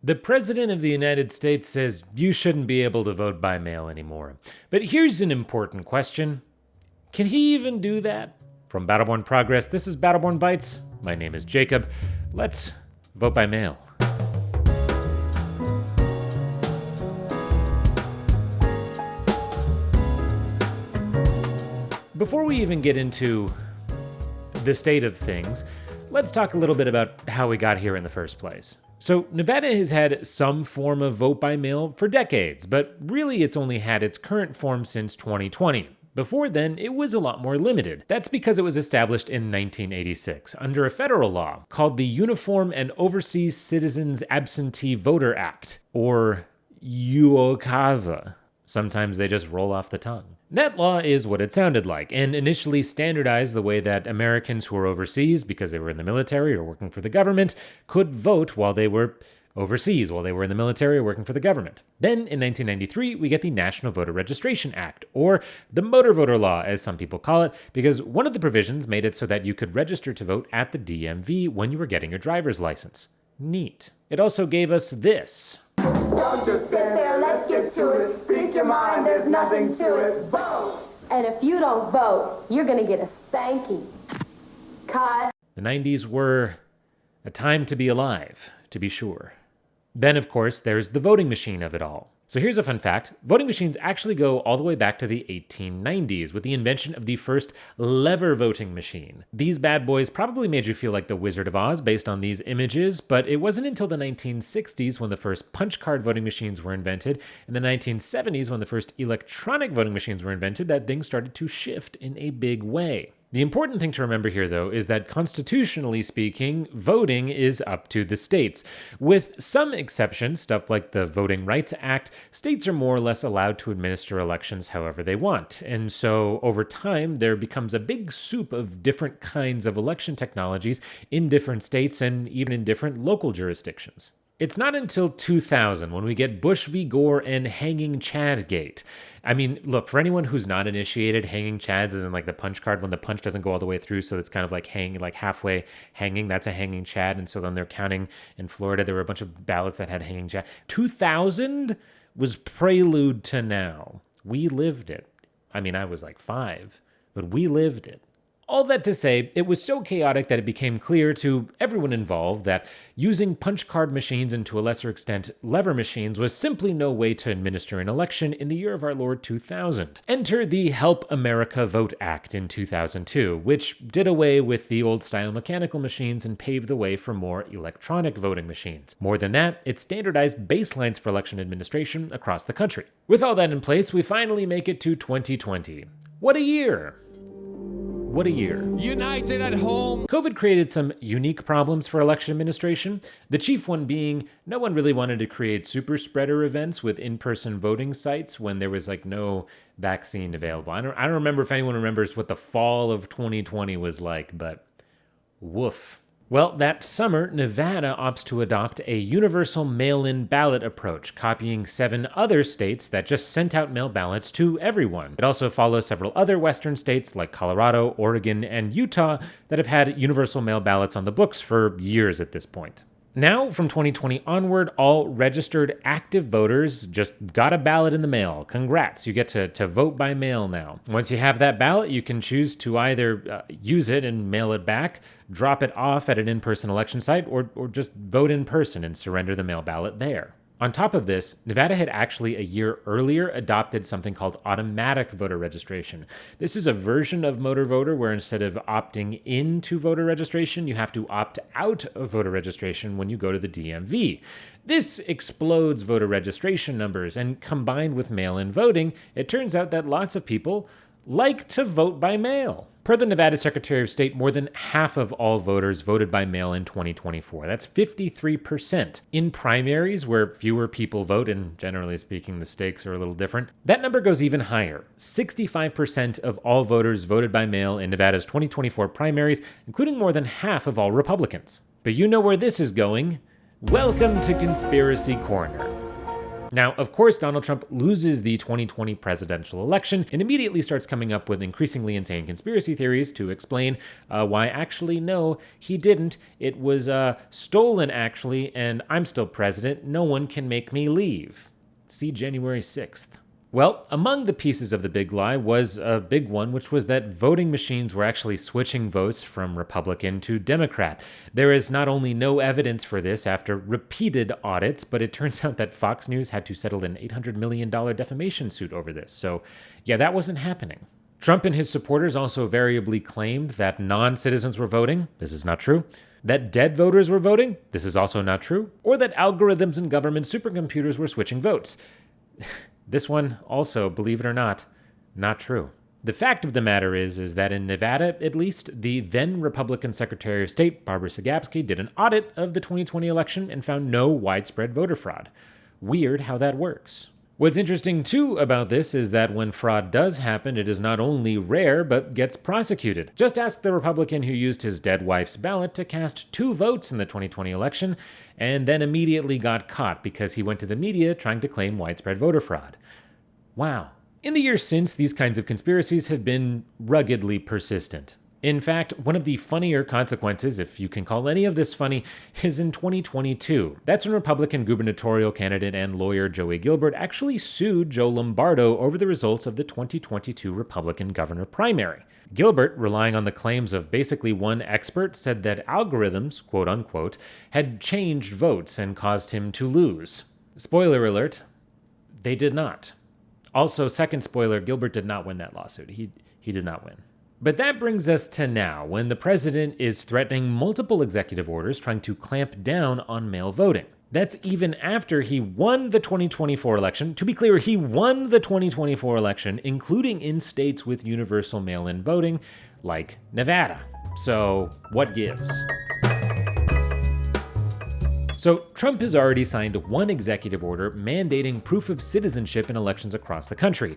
The President of the United States says you shouldn't be able to vote by mail anymore. But here's an important question. Can he even do that? From Battleborn Progress, this is Battleborn Bytes. My name is Jacob. Let's vote by mail. Before we even get into the state of things, let's talk a little bit about how we got here in the first place. So, Nevada has had some form of vote by mail for decades, but really it's only had its current form since 2020. Before then, it was a lot more limited. That's because it was established in 1986 under a federal law called the Uniform and Overseas Citizens Absentee Voter Act, or UOCAVA. Sometimes they just roll off the tongue. That law is what it sounded like, and initially standardized the way that Americans who were overseas, because they were in the military or working for the government, could vote while they were overseas, while they were in the military or working for the government. Then, in 1993, we get the National Voter Registration Act, or the Motor Voter Law, as some people call it, because one of the provisions made it so that you could register to vote at the DMV when you were getting your driver's license. Neat. It also gave us this. Don't just sit there, let's get to it. Speak your mind, there's nothing to it. Vote! And if you don't vote, you're gonna get a spanking. Cut. The 90s were a time to be alive, to be sure. Then, of course, there's the voting machine of it all. So here's a fun fact. Voting machines actually go all the way back to the 1890s with the invention of the first lever voting machine. These bad boys probably made you feel like the Wizard of Oz based on these images, but it wasn't until the 1960s when the first punch card voting machines were invented, and the 1970s when the first electronic voting machines were invented, that things started to shift in a big way. The important thing to remember here, though, is that constitutionally speaking, voting is up to the states. With some exceptions, stuff like the Voting Rights Act, states are more or less allowed to administer elections however they want. And so, over time, there becomes a big soup of different kinds of election technologies in different states and even in different local jurisdictions. It's not until 2000 when we get Bush v. Gore and Hanging Chad Gate. I mean, look, for anyone who's not initiated, hanging chads is in like the punch card when the punch doesn't go all the way through, so it's kind of like halfway hanging. That's a hanging chad, and so then they're counting in Florida. There were a bunch of ballots that had hanging chad. 2000 was prelude to now. We lived it. I mean, I was like 5, but we lived it. All that to say, it was so chaotic that it became clear to everyone involved that using punch card machines and to a lesser extent lever machines was simply no way to administer an election in the year of our Lord 2000. Enter the Help America Vote Act in 2002, which did away with the old-style mechanical machines and paved the way for more electronic voting machines. More than that, it standardized baselines for election administration across the country. With all that in place, we finally make it to 2020. What a year! What a year. United at home. COVID created some unique problems for election administration. The chief one being no one really wanted to create super spreader events with in-person voting sites when there was like no vaccine available. I don't remember if anyone remembers what the fall of 2020 was like, but woof. Well, that summer, Nevada opts to adopt a universal mail-in ballot approach, copying 7 other states that just sent out mail ballots to everyone. It also follows several other Western states like Colorado, Oregon, and Utah that have had universal mail ballots on the books for years at this point. Now, from 2020 onward, all registered active voters just got a ballot in the mail. Congrats, you get to vote by mail now. Once you have that ballot, you can choose to either use it and mail it back, drop it off at an in-person election site, or just vote in person and surrender the mail ballot there. On top of this, Nevada had actually a year earlier adopted something called automatic voter registration. This is a version of motor voter where instead of opting into voter registration, you have to opt out of voter registration when you go to the DMV. This explodes voter registration numbers, and combined with mail-in voting, it turns out that lots of people like to vote by mail. Per the Nevada Secretary of State, more than half of all voters voted by mail in 2024. That's 53%. In primaries, where fewer people vote, and generally speaking, the stakes are a little different, that number goes even higher. 65% of all voters voted by mail in Nevada's 2024 primaries, including more than half of all Republicans. But you know where this is going. Welcome to Conspiracy Corner. Now, of course, Donald Trump loses the 2020 presidential election and immediately starts coming up with increasingly insane conspiracy theories to explain why actually, no, he didn't. It was stolen, actually, and I'm still president. No one can make me leave. See January 6th. Well, among the pieces of the big lie was a big one, which was that voting machines were actually switching votes from Republican to Democrat. There is not only no evidence for this after repeated audits, but it turns out that Fox News had to settle an $800 million defamation suit over this. So, yeah, that wasn't happening. Trump and his supporters also variably claimed that non-citizens were voting. This is not true. That dead voters were voting. This is also not true. Or that algorithms and government supercomputers were switching votes. This one also, believe it or not true. The fact of the matter is that in Nevada, at least, the then Republican Secretary of State, Barbara Sagapsky, did an audit of the 2020 election and found no widespread voter fraud. Weird how that works. What's interesting, too, about this is that when fraud does happen, it is not only rare, but gets prosecuted. Just ask the Republican who used his dead wife's ballot to cast 2 votes in the 2020 election, and then immediately got caught because he went to the media trying to claim widespread voter fraud. Wow. In the years since, these kinds of conspiracies have been ruggedly persistent. In fact, one of the funnier consequences, if you can call any of this funny, is in 2022. That's when Republican gubernatorial candidate and lawyer Joey Gilbert actually sued Joe Lombardo over the results of the 2022 Republican governor primary. Gilbert, relying on the claims of basically one expert, said that algorithms, quote unquote, had changed votes and caused him to lose. Spoiler alert, they did not. Also, second spoiler, Gilbert did not win that lawsuit. He did not win. But that brings us to now, when the president is threatening multiple executive orders trying to clamp down on mail voting. That's even after he won the 2024 election. To be clear, he won the 2024 election, including in states with universal mail-in voting, like Nevada. So, what gives? So Trump has already signed one executive order mandating proof of citizenship in elections across the country.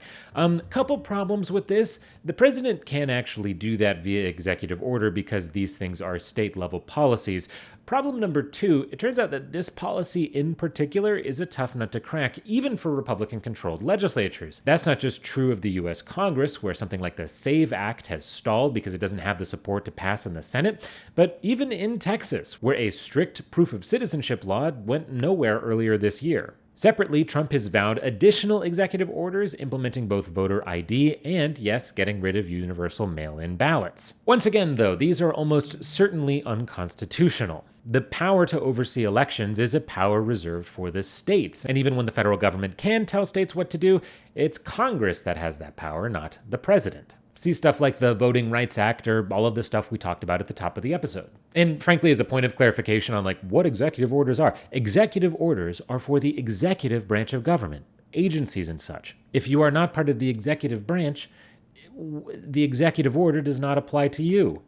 Couple problems with this. The president can actually do that via executive order because these things are state-level policies. Problem number 2, it turns out that this policy in particular is a tough nut to crack, even for Republican-controlled legislatures. That's not just true of the U.S. Congress, where something like the SAVE Act has stalled because it doesn't have the support to pass in the Senate, but even in Texas, where a strict proof of citizenship law went nowhere earlier this year. Separately, Trump has vowed additional executive orders implementing both voter ID and, yes, getting rid of universal mail-in ballots. Once again, though, these are almost certainly unconstitutional. The power to oversee elections is a power reserved for the states, and even when the federal government can tell states what to do, it's Congress that has that power, not the president. See stuff like the Voting Rights Act or all of the stuff we talked about at the top of the episode. And frankly, as a point of clarification on what executive orders are for the executive branch of government, agencies and such. If you are not part of the executive branch, the executive order does not apply to you.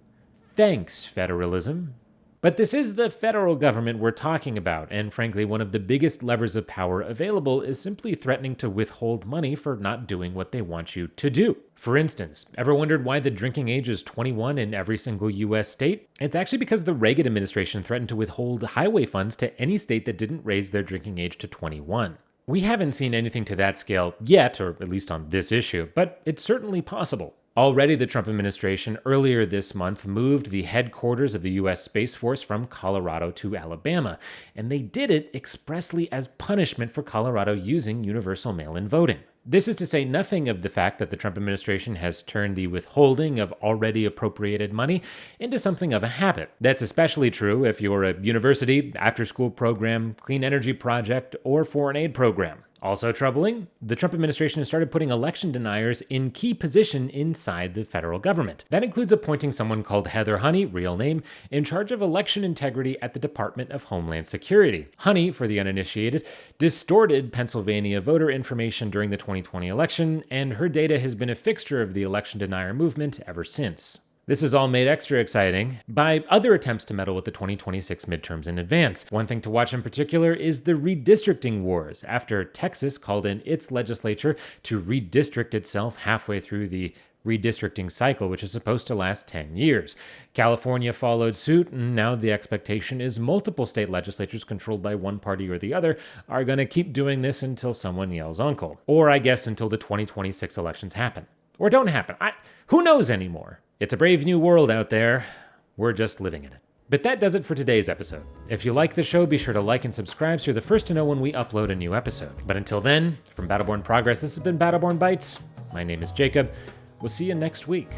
Thanks, federalism. But this is the federal government we're talking about, and frankly, one of the biggest levers of power available is simply threatening to withhold money for not doing what they want you to do. For instance, ever wondered why the drinking age is 21 in every single US state? It's actually because the Reagan administration threatened to withhold highway funds to any state that didn't raise their drinking age to 21. We haven't seen anything to that scale yet, or at least on this issue, but it's certainly possible. Already, the Trump administration earlier this month moved the headquarters of the U.S. Space Force from Colorado to Alabama, and they did it expressly as punishment for Colorado using universal mail-in voting. This is to say nothing of the fact that the Trump administration has turned the withholding of already appropriated money into something of a habit. That's especially true if you're a university, after-school program, clean energy project, or foreign aid program. Also troubling, the Trump administration has started putting election deniers in key position inside the federal government. That includes appointing someone called Heather Honey, real name, in charge of election integrity at the Department of Homeland Security. Honey, for the uninitiated, distorted Pennsylvania voter information during the 2020 election, and her data has been a fixture of the election denier movement ever since. This is all made extra exciting by other attempts to meddle with the 2026 midterms in advance. One thing to watch in particular is the redistricting wars, after Texas called in its legislature to redistrict itself halfway through the redistricting cycle, which is supposed to last 10 years. California followed suit, and now the expectation is multiple state legislatures controlled by one party or the other are going to keep doing this until someone yells uncle. Or I guess until the 2026 elections happen. Or don't happen. Who knows anymore? It's a brave new world out there. We're just living in it. But that does it for today's episode. If you like the show, be sure to like and subscribe so you're the first to know when we upload a new episode. But until then, from Battleborn Progress, this has been Battleborn Bytes. My name is Jacob. We'll see you next week.